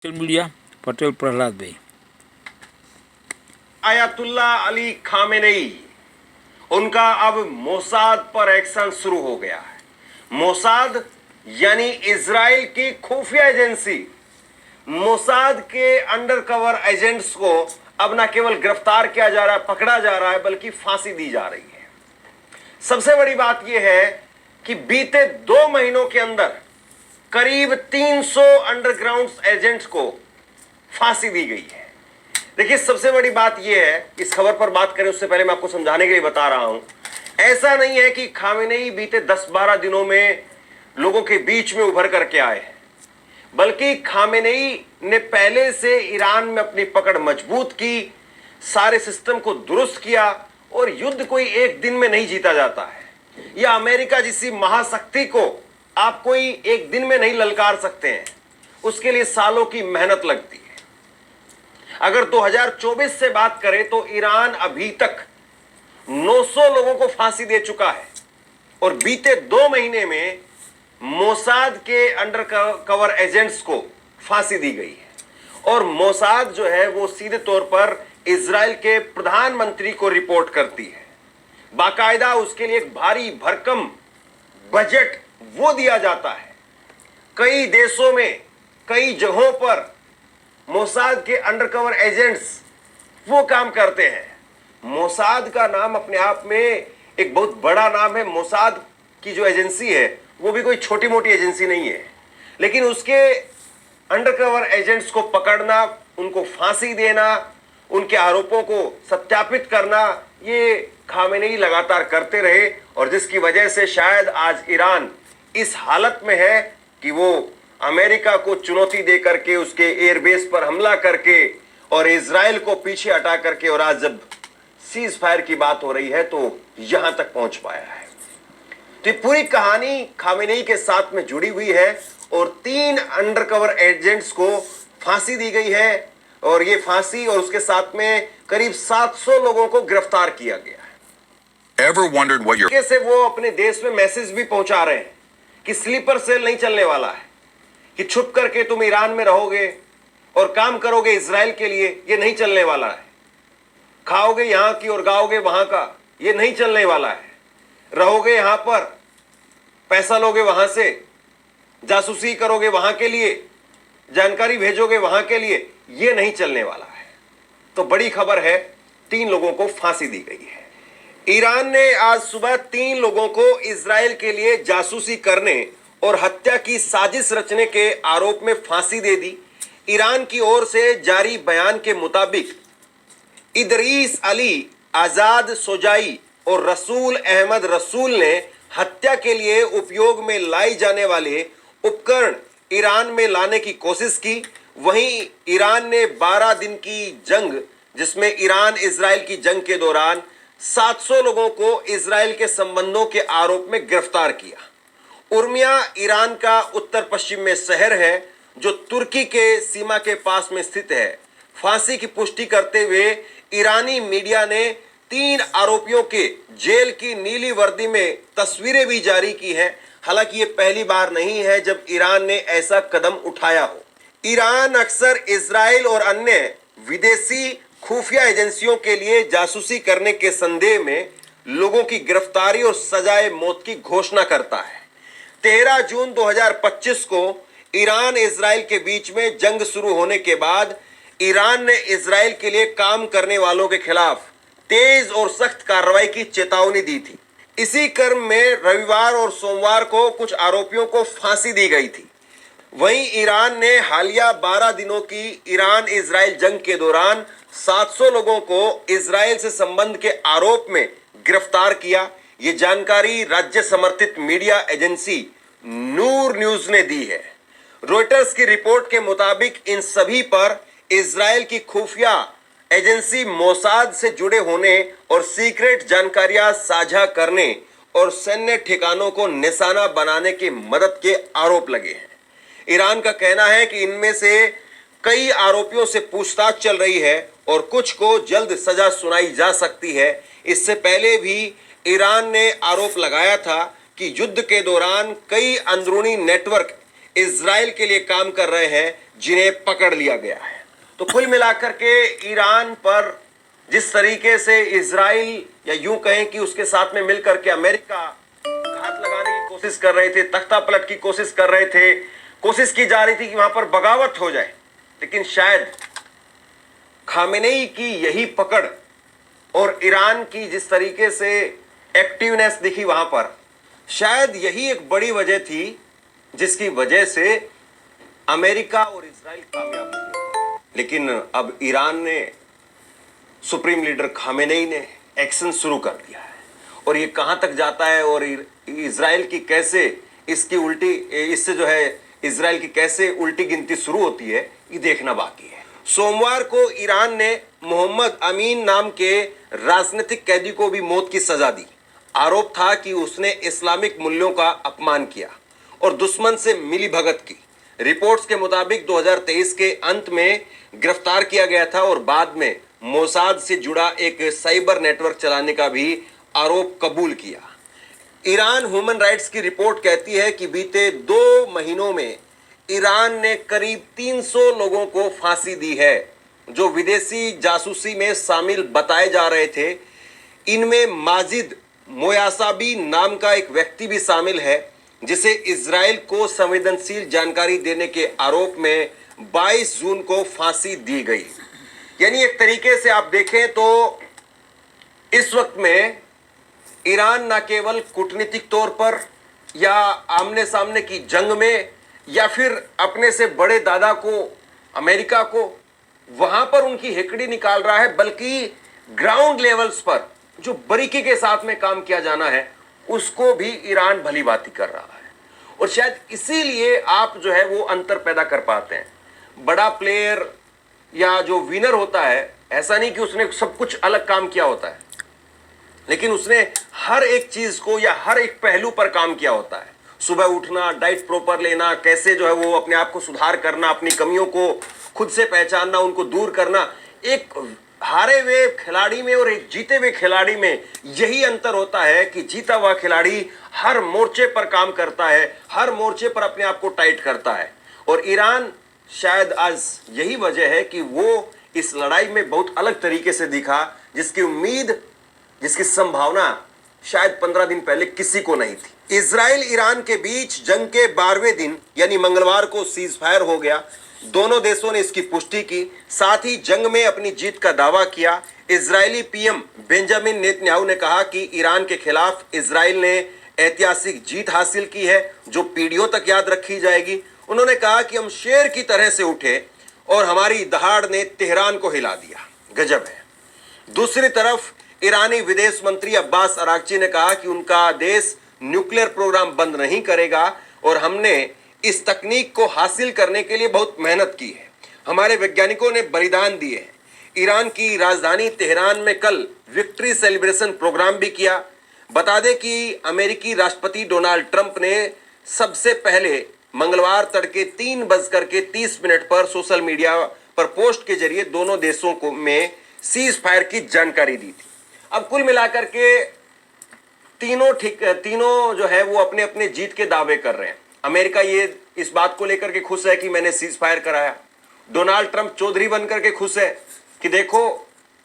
Social media Patel Prahlad भाई। Ayatollah Ali Khamenei, उनका अब मोसाद पर एक्शन शुरू हो गया है। मोसाद यानी इजराइल की खुफिया एजेंसी, मोसाद के अंडरकवर एजेंट्स को अब न केवल गिरफ्तार किया जा रहा है, पकड़ा जा रहा है, बल्कि फांसी दी जा रही है। सबसे बड़ी बात यह है कि बीते 2 महीनों के अंदर करीब 300 अंडरग्राउंड एजेंट्स को फांसी दी गई है। देखिए, सबसे बड़ी बात यह है, इस खबर पर बात करें उससे पहले मैं आपको समझाने के लिए बता रहा हूं, ऐसा नहीं है कि खामेनेई बीते 10-12 दिनों में लोगों के बीच में उभर करके आए हैं, बल्कि खामेनेई ने पहले से ईरान में अपनी पकड़ मजबूत की, सारे सिस्टम को दुरुस्त किया। और युद्ध कोई एक दिन में नहीं जीता जाता है। यह अमेरिका जैसी महाशक्ति को आप कोई एक दिन में नहीं ललकार सकते हैं, उसके लिए सालों की मेहनत लगती है। अगर 2024 से बात करें तो ईरान अभी तक 900 लोगों को फांसी दे चुका है और बीते 2 महीने में मोसाद के अंडर कवर एजेंट्स को फांसी दी गई है। और मोसाद जो है वो सीधे तौर पर इजराइल के प्रधानमंत्री को रिपोर्ट करती है। बाकायदा उसके लिए एक भारी भरकम बजट वो दिया जाता है। कई देशों में, कई जगहों पर मोसाद के अंडरकवर एजेंट्स वो काम करते हैं। मोसाद का नाम अपने आप में एक बहुत बड़ा नाम है। मोसाद की जो एजेंसी है वो भी कोई छोटी मोटी एजेंसी नहीं है, लेकिन उसके अंडरकवर एजेंट्स को पकड़ना, उनको फांसी देना, उनके आरोपों को सत्यापित करना, ये खामेनेई लगातार करते रहे। और जिसकी वजह से शायद आज ईरान इस हालत में है कि वो अमेरिका को चुनौती दे करके, उसके एयरबेस पर हमला करके और इजराइल को पीछे हटा करके, और आज जब सीज फायर की बात हो रही है तो यहां तक पहुंच पाया है। तो ये पूरी कहानी खामेनेई के साथ में जुड़ी हुई है और 3 अंडरकवर एजेंट्स को फांसी दी गई है। और ये फांसी और उसके साथ में करीब 700 लोगों को गिरफ्तार किया गया है। Ever wondered what your से वो अपने देश में मैसेज भी पहुंचा रहे हैं कि स्लीपर सेल नहीं चलने वाला है, कि छुप करके तुम ईरान में रहोगे और काम करोगे इजराइल के लिए, ये नहीं चलने वाला है। खाओगे यहां की और गाओगे वहां का, ये नहीं चलने वाला है। रहोगे यहां पर, पैसा लोगे वहां से, जासूसी करोगे वहां के लिए, जानकारी भेजोगे वहां के लिए, ये नहीं चलने वाला है। तो बड़ी खबर है, 3 लोगों को फांसी दी गई है। ईरान ने आज सुबह 3 लोगों को इजराइल के लिए जासूसी करने और हत्या की साजिश रचने के आरोप में फांसी दे दी। ईरान की ओर से जारी बयान के मुताबिक इदरीस अली आजाद सोजाई और रसूल अहमद रसूल ने हत्या के लिए उपयोग में लाई जाने वाले उपकरण ईरान में लाने की कोशिश की। वहीं ईरान ने 12 दिन की जंग, जिसमें ईरान इजराइल की जंग के दौरान 700 लोगों को इजराइल के संबंधों के आरोप में गिरफ्तार किया। उर्मिया ईरान का उत्तर पश्चिम में शहर है जो तुर्की के सीमा के पास में स्थित है। फांसी की पुष्टि करते हुए ईरानी मीडिया ने 3 आरोपियों के जेल की नीली वर्दी में तस्वीरें भी जारी की हैं। हालांकि ये पहली बार नहीं है जब ईरान ने ऐसा कदम उठाया हो। ईरान अक्सर इजराइल और अन्य विदेशी खुफिया एजेंसियों के लिए जासूसी करने के संदेह में लोगों की गिरफ्तारी और सजाए मौत की घोषणा करता है। 13 जून 2025 को ईरान इजराइल के बीच में जंग शुरू होने के बाद ईरान ने इजराइल के लिए काम करने वालों के खिलाफ तेज और सख्त कार्रवाई की चेतावनी दी थी। इसी क्रम में रविवार और सोमवार को कुछ आरोपियों को फांसी दी गई थी। वहीं ईरान ने हालिया 12 दिनों की ईरान इजराइल जंग के दौरान 700 लोगों को इजराइल से संबंध के आरोप में गिरफ्तार किया। ये जानकारी राज्य समर्थित मीडिया एजेंसी नूर न्यूज ने दी है। रॉयटर्स की रिपोर्ट के मुताबिक इन सभी पर इजराइल की खुफिया एजेंसी मोसाद से जुड़े होने और सीक्रेट जानकारियां साझा करने और सैन्य ठिकानों को निशाना बनाने की मदद के आरोप लगे हैं। ईरान का कहना है कि इनमें से कई आरोपियों से पूछताछ चल रही है और कुछ को जल्द सजा सुनाई जा सकती है। इससे पहले भी ईरान ने आरोप लगाया था कि युद्ध के दौरान कई अंदरूनी नेटवर्क इजराइल के लिए काम कर रहे हैं जिन्हें पकड़ लिया गया है। तो कुल मिलाकर के ईरान पर जिस तरीके से इजराइल या यूं कहें कि उसके साथ में मिलकर के अमेरिका घात लगाने की कोशिश कर रहे थे, तख्ता पलट की कोशिश कर रहे थे, कोशिश की जा रही थी कि वहां पर बगावत हो जाए, लेकिन शायद खामेनेई की यही पकड़ और ईरान की जिस तरीके से एक्टिवनेस दिखी वहां पर, शायद यही एक बड़ी वजह थी जिसकी वजह से अमेरिका और इजराइल कामयाब हुए। लेकिन अब ईरान ने, सुप्रीम लीडर खामेनेई ने एक्शन शुरू कर दिया है और ये कहां तक जाता है और इजराइल की कैसे इसकी उल्टी, इससे जो है इजराइल की कैसे उल्टी गिनती शुरू होती है, ये देखना बाकी है। सोमवार को ईरान ने मोहम्मद अमीन नाम के राजनीतिक कैदी को भी मौत की सजा दी। आरोप था कि उसने इस्लामिक मूल्यों का अपमान किया और दुश्मन से मिली भगत की। रिपोर्ट्स के मुताबिक 2023 के अंत में गिरफ्तार किया गया था और बाद में मोसाद से जुड़ा एक साइबर नेटवर्क चलाने का भी आरोप कबूल किया। ईरान ह्यूमन राइट्स की रिपोर्ट कहती है कि बीते 2 महीनों में ईरान ने करीब 300 लोगों को फांसी दी है जो विदेशी जासूसी में शामिल बताए जा रहे थे। इनमें माजिद मोयासाबी नाम का एक व्यक्ति भी शामिल है जिसे इजराइल को संवेदनशील जानकारी देने के आरोप में 22 जून को फांसी दी गई। यानी एक तरीके से आप देखें तो इस वक्त में ईरान न केवल कूटनीतिक तौर पर या आमने सामने की जंग में या फिर अपने से बड़े दादा को अमेरिका को वहां पर उनकी हेकड़ी निकाल रहा है, बल्कि ग्राउंड लेवल्स पर जो बारीकी के साथ में काम किया जाना है उसको भी ईरान भली भांति कर रहा है। और शायद इसीलिए आप जो है वो अंतर पैदा कर पाते हैं। बड़ा प्लेयर या जो विनर होता है, ऐसा नहीं कि उसने सब कुछ अलग काम किया होता है, लेकिन उसने हर एक चीज को या हर एक पहलू पर काम किया होता है। सुबह उठना, डाइट प्रॉपर लेना, कैसे जो है वो अपने आप को सुधार करना, अपनी कमियों को खुद से पहचानना, उनको दूर करना। एक हारे हुए खिलाड़ी में और एक जीते हुए खिलाड़ी में यही अंतर होता है कि जीता हुआ खिलाड़ी हर मोर्चे पर काम करता है, हर मोर्चे पर अपने आप को टाइट करता है। और ईरान शायद आज यही वजह है कि वो इस लड़ाई में बहुत अलग तरीके से दिखा, जिसकी उम्मीद, जिसकी संभावना शायद 15 दिन पहले किसी को नहीं थी। इजराइल ईरान के बीच जंग के 12वें दिन यानी मंगलवार को सीज फायर हो गया। दोनों देशों ने इसकी पुष्टि की, साथ ही जंग में अपनी जीत का दावा किया। इजरायली पीएम बेंजामिन नेतन्याहू ने कहा कि ईरान के खिलाफ इजराइल ने ऐतिहासिक जीत हासिल की है जो पीढ़ियों तक याद रखी जाएगी। उन्होंने कहा कि हम शेर की तरह से उठे और हमारी दहाड़ ने तेहरान को हिला दिया। गजब है। दूसरी तरफ ईरानी विदेश मंत्री अब्बास अरागची ने कहा कि उनका देश न्यूक्लियर प्रोग्राम बंद नहीं करेगा और हमने इस तकनीक को हासिल करने के लिए बहुत मेहनत की है। हमारे वैज्ञानिकों ने बलिदान दिए हैं। ईरान की राजधानी तेहरान में कल विक्ट्री सेलिब्रेशन प्रोग्राम भी किया। बता दें कि अमेरिकी राष्ट्रपति डोनाल्ड ट्रंप ने सबसे पहले मंगलवार तड़के 3:30 पर सोशल मीडिया पर पोस्ट के जरिए दोनों देशों को में सीज फायर की जानकारी दी थी। अब कुल मिलाकर के तीनों जो है वो अपने अपने जीत के दावे कर रहे हैं। अमेरिका ये इस बात को लेकर के खुश है कि मैंने सीज फायर कराया। डोनाल्ड ट्रंप चौधरी बनकर के खुश है कि देखो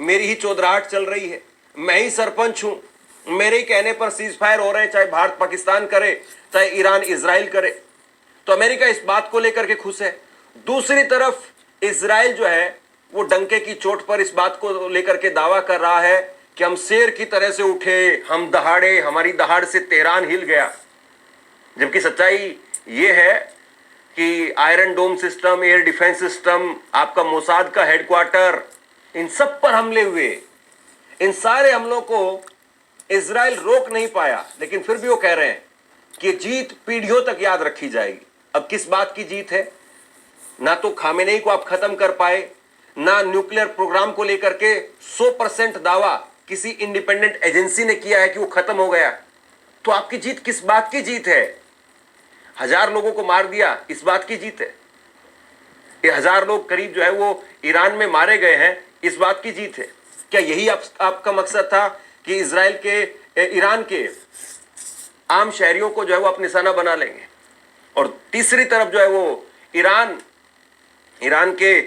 मेरी ही चौधराहट चल रही है, मैं ही सरपंच हूं, मेरे ही कहने पर सीज फायर हो रहे हैं, चाहे भारत पाकिस्तान करे चाहे ईरान इजराइल करे। तो अमेरिका इस बात को लेकर के खुश है। दूसरी तरफ इजराइल जो है वो डंके की चोट पर इस बात को लेकर के दावा कर रहा है कि हम शेर की तरह से उठे, हम दहाड़े, हमारी दहाड़ से तेहरान हिल गया। जबकि सच्चाई ये है कि आयरन डोम सिस्टम, एयर डिफेंस सिस्टम, आपका मोसाद का हेडक्वार्टर, इन सब पर हमले हुए। इन सारे हमलों को इजराइल रोक नहीं पाया, लेकिन फिर भी वो कह रहे हैं कि जीत पीढ़ियों तक याद रखी जाएगी। अब किस बात की जीत है? ना तो खामेनेई को आप खत्म कर पाए, ना न्यूक्लियर प्रोग्राम को लेकर के 100% दावा किसी इंडिपेंडेंट एजेंसी ने किया है कि वो खत्म हो गया। तो आपकी जीत किस बात की जीत है? 1000 लोगों को मार दिया, इस बात की जीत है? ये 1000 लोग करीब जो है वो ईरान में मारे गए हैं, इस बात की जीत है? क्या यही आपका मकसद था कि इजराइल के ईरान के आम शहरियों को जो है वो आप निशाना बना लेंगे? और तीसरी तरफ जो है वो ईरान के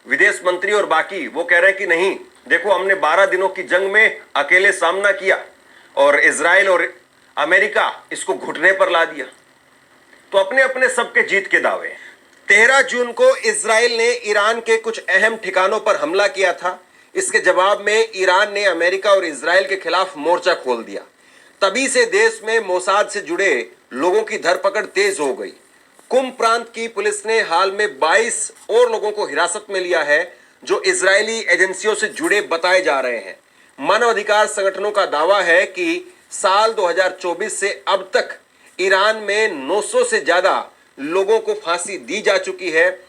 विदेश मंत्री और बाकी वो कह रहे हैं कि नहीं, देखो हमने 12 दिनों की जंग में अकेले सामना किया और इजराइल और अमेरिका इसको घुटने पर ला दिया। तो अपने अपने सबके जीत के दावे। 13 जून को इजराइल ने ईरान के कुछ अहम ठिकानों पर हमला किया था। इसके जवाब में ईरान ने अमेरिका और इजराइल के खिलाफ मोर्चा खोल दिया। तभी से देश में मोसाद से जुड़े लोगों की धरपकड़ तेज हो गई। कुम प्रांत की पुलिस ने हाल में 22 और लोगों को हिरासत में लिया है जो इजरायली एजेंसियों से जुड़े बताए जा रहे हैं। मानवाधिकार संगठनों का दावा है कि साल 2024 से अब तक ईरान में 900 से ज्यादा लोगों को फांसी दी जा चुकी है,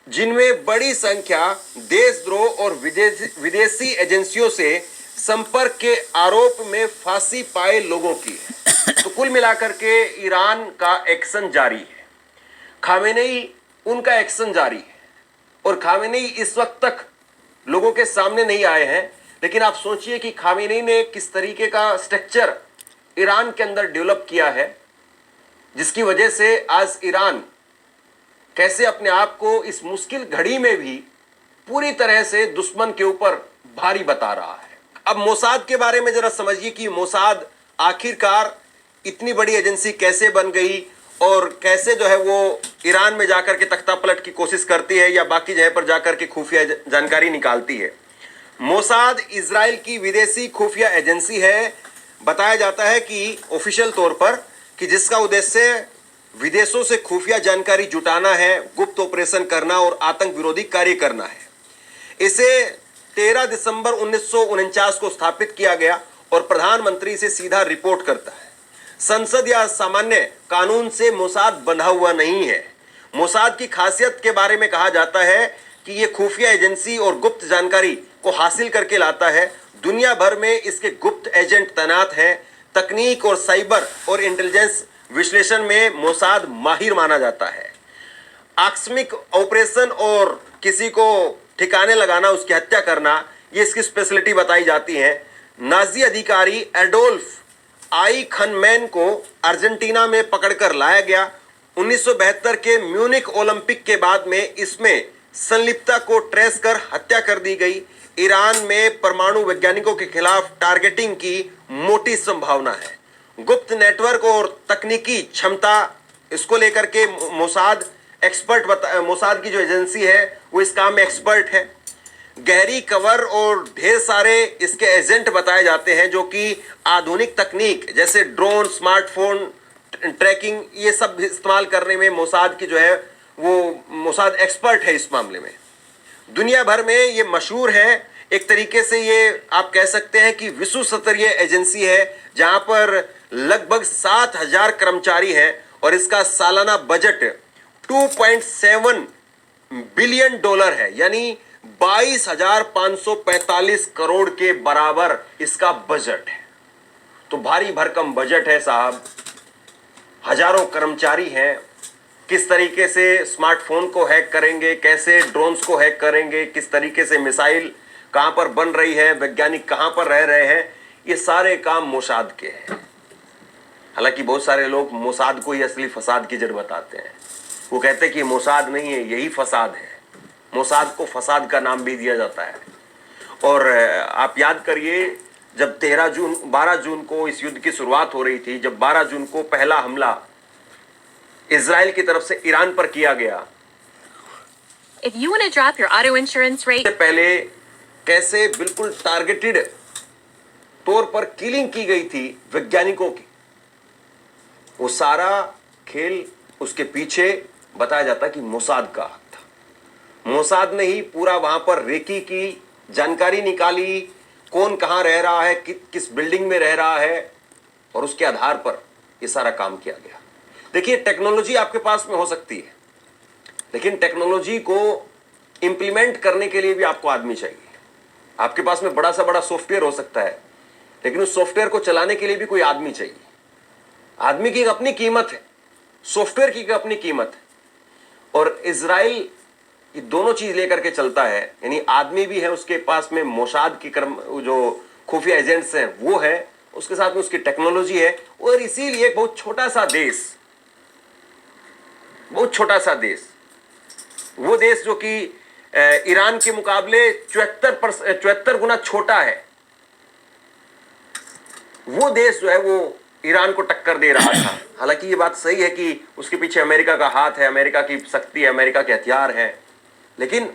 जिनमें बड़ी संख्या देशद्रोह और विदेशी एजेंसियों से संपर्क के आरोप में फांसी पाए लोगों की है। तो कुल मिलाकर के ईरान का एक्शन जारी है, खामेनेई उनका एक्शन जारी है और खामेनेई इस वक्त तक लोगों के सामने नहीं आए हैं। लेकिन आप सोचिए कि खामेनेई ने किस तरीके का स्ट्रक्चर ईरान के अंदर डेवलप किया है, जिसकी वजह से आज ईरान कैसे अपने आप को इस मुश्किल घड़ी में भी पूरी तरह से दुश्मन के ऊपर भारी बता रहा है। अब मोसाद के बारे में जरा समझिए कि मोसाद आखिरकार इतनी बड़ी एजेंसी कैसे बन गई और कैसे जो है वो ईरान में जाकर के तख्ता पलट की कोशिश करती है या बाकी जगह पर जाकर के खुफिया जानकारी निकालती है। मोसाद इजराइल की विदेशी खुफिया एजेंसी है। बताया जाता है कि ऑफिशियल तौर पर कि जिसका उद्देश्य विदेशों से खुफिया जानकारी जुटाना है, गुप्त ऑपरेशन करना और आतंक विरोधी कार्य करना है। इसे 13 दिसंबर 1949 को स्थापित किया गया और प्रधानमंत्री से सीधा रिपोर्ट करता है। संसद या सामान्य कानून से मोसाद बंधा हुआ नहीं है। मोसाद की खासियत के बारे में कहा जाता है कि यह खुफिया एजेंसी और गुप्त जानकारी को हासिल करके लाता है। दुनिया भर में इसके गुप्त एजेंट तैनात हैं। तकनीक और साइबर और इंटेलिजेंस विश्लेषण में मोसाद माहिर माना जाता है। आकस्मिक ऑपरेशन और किसी को ठिकाने लगाना, उसकी हत्या करना, ये इसकी स्पेशलिटी बताई जाती है। नाजी अधिकारी एडोल्फ आइखनमैन को अर्जेंटीना में पकड़कर लाया गया। 1972 के म्यूनिक ओलंपिक के बाद में इसमें संलिप्तता को ट्रेस कर हत्या कर दी गई। ईरान में परमाणु वैज्ञानिकों के खिलाफ टारगेटिंग की मोटी संभावना है। गुप्त नेटवर्क और तकनीकी क्षमता, इसको लेकर के मोसाद मोसाद की जो एजेंसी है वो इस काम में एक्सपर्ट है। गहरी कवर और ढेर सारे इसके एजेंट बताए जाते हैं जो कि आधुनिक तकनीक जैसे ड्रोन, स्मार्टफोन ट्रैकिंग, ये सब इस्तेमाल करने में मोसाद की जो है वो मोसाद एक्सपर्ट है इस मामले में। दुनिया भर में ये मशहूर है। एक तरीके से ये आप कह सकते हैं कि विश्व स्तरीय एजेंसी है जहां पर लगभग 7,000 कर्मचारी हैं और इसका सालाना बजट 2.7 बिलियन डॉलर है, यानी 22,545 करोड़ के बराबर इसका बजट है। तो भारी भरकम बजट है साहब, हजारों कर्मचारी हैं। किस तरीके से स्मार्टफोन को हैक करेंगे, कैसे ड्रोन्स को हैक करेंगे, किस तरीके से मिसाइल कहां पर बन रही है, वैज्ञानिक कहां पर रह रहे हैं, ये सारे काम मोसाद के हैं। हालांकि बहुत सारे लोग मोसाद को ही असली फसाद की जड़ बताते हैं। वो कहते हैं कि मोसाद नहीं है, यही फसाद है। मोसाद को फसाद का नाम भी दिया जाता है। और आप याद करिए, जब 12 जून को इस युद्ध की शुरुआत हो रही थी, जब 12 जून को पहला हमला इजराइल की तरफ से ईरान पर किया गया, If you want to drop your auto insurance rate, पहले कैसे बिल्कुल टारगेटेड तौर पर किलिंग की गई थी वैज्ञानिकों की, वो सारा खेल उसके पीछे बताया जाता है कि मोसाद का हाथ था। मोसाद ने ही पूरा वहां पर रेकी की, जानकारी निकाली, कौन कहां रह रहा है, किस बिल्डिंग में रह रहा है, और उसके आधार पर यह सारा काम किया गया। देखिए, टेक्नोलॉजी आपके पास में हो सकती है, लेकिन टेक्नोलॉजी को इंप्लीमेंट करने के लिए भी आपको आदमी चाहिए। आपके पास में बड़ा सा बड़ा सॉफ्टवेयर हो सकता है, लेकिन उस सॉफ्टवेयर को चलाने के लिए भी कोई आदमी चाहिए। आदमी की एक अपनी कीमत है, सॉफ्टवेयर की एक अपनी कीमत है। और इजराइल ये दोनों चीज लेकर के चलता है, यानी आदमी भी है उसके पास में, मोसाद की जो खुफिया एजेंट्स हैं वो है, उसके साथ में उसकी टेक्नोलॉजी है। और इसीलिए एक बहुत छोटा सा देश बहुत छोटा सा देश, वो देश जो कि ईरान के मुकाबले 74 गुना छोटा है, वो देश जो है वो ईरान को टक्कर दे रहा था। हालांकि ये बात सही है कि उसके पीछे अमेरिका का हाथ है, अमेरिका की शक्ति है, अमेरिका के हथियार हैं, लेकिन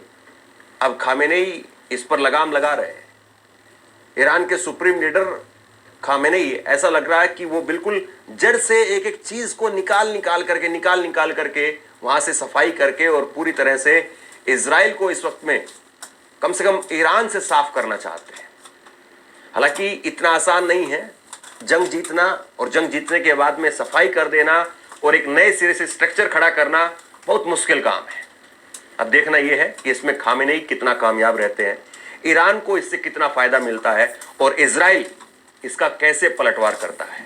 अब खामेनेई इस पर लगाम लगा रहे हैं। ईरान के सुप्रीम लीडर खामेनेई, ऐसा लग रहा है कि वो बिल्कुल जड़ से एक एक चीज को निकाल निकाल करके वहां से सफाई करके और पूरी तरह से इजराइल को इस वक्त में कम से कम ईरान से साफ करना चाहते हैं। हालांकि इतना आसान नहीं है जंग जीतना, और जंग जीतने के बाद में सफाई कर देना और एक नए सिरे से स्ट्रक्चर खड़ा करना बहुत मुश्किल काम है। अब देखना यह है कि इसमें खामेनेई कितना कामयाब रहते हैं, ईरान को इससे कितना फायदा मिलता है और इजराइल इसका कैसे पलटवार करता है।